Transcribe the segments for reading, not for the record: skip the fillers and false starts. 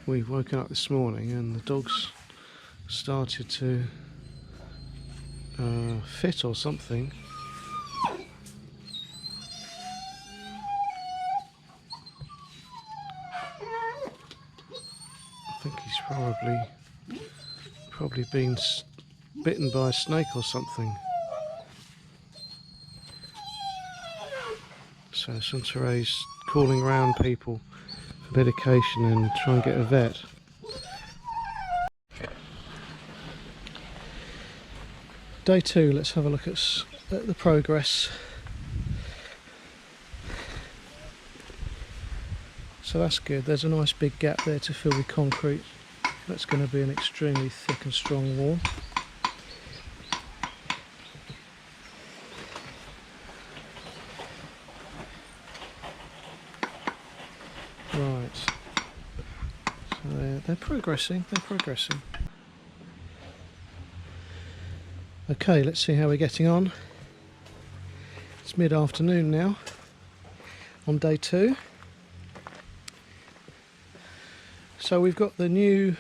We've woken up this morning and the dogs started to fit or something. I think he's probably been bitten by a snake or something. So Suntare's calling around people for medication and try and get a vet. Day 2, let's have a look at the progress. So that's good, there's a nice big gap there to fill with concrete. That's going to be an extremely thick and strong wall. Right, so they're progressing. Okay, let's see how we're getting on. It's mid-afternoon now, on day 2. So we've got the new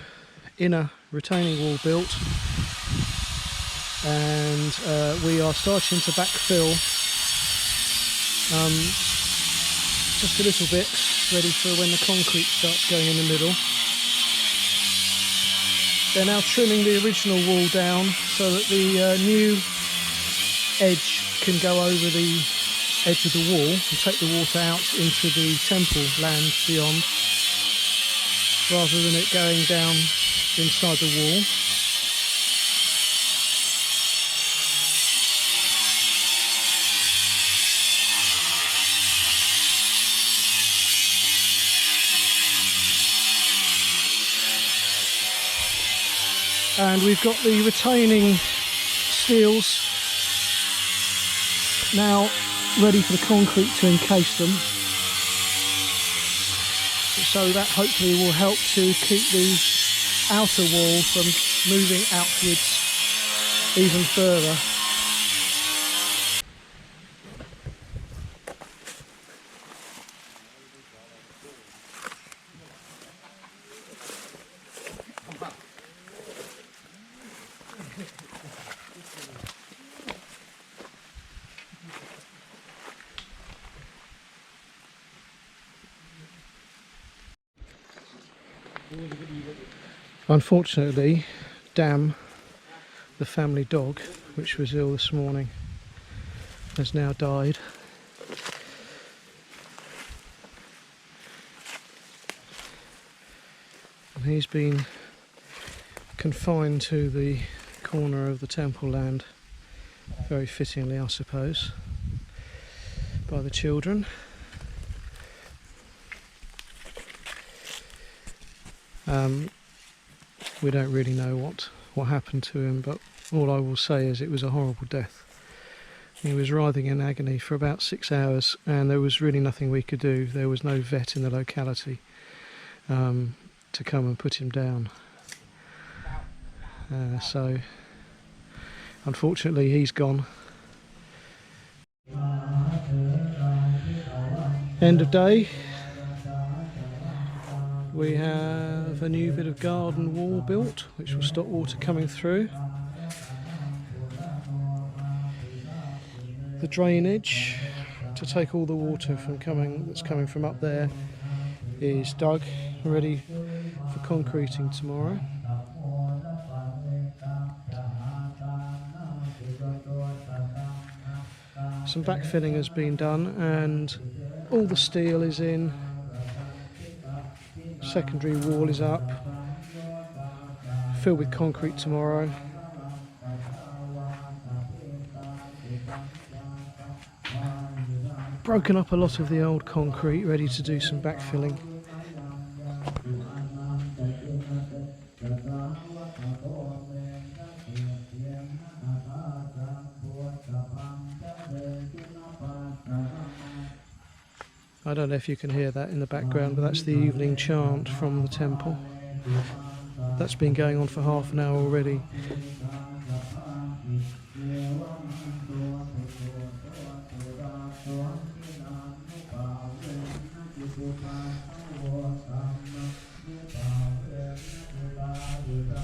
inner retaining wall built, and we are starting to backfill just a little bit, ready for when the concrete starts going in the middle. They're now trimming the original wall down so that the new edge can go over the edge of the wall and take the water out into the temple land beyond, rather than it going down inside the wall. And we've got the retaining steels now ready for the concrete to encase them. So that hopefully will help to keep the outer wall from moving outwards even further. Unfortunately, Dam, the family dog, which was ill this morning, has now died. And he's been confined to the corner of the temple land, very fittingly I suppose, by the children. We don't really know what happened to him, but all I will say is it was a horrible death. He was writhing in agony for about 6 hours, and there was really nothing we could do. There was no vet in the locality to come and put him down. So unfortunately he's gone. End of day. We have a new bit of garden wall built, which will stop water coming through. The drainage to take all the water that's coming from up there is dug, ready for concreting tomorrow. Some backfilling has been done and all the steel is in. Secondary wall is up, filled with concrete tomorrow. Broken up a lot of the old concrete, ready to do some backfilling. I don't know if you can hear that in the background, but that's the evening chant from the temple. That's been going on for half an hour already. พุทธาโวสัมมาพุทธาเวนะพุทธา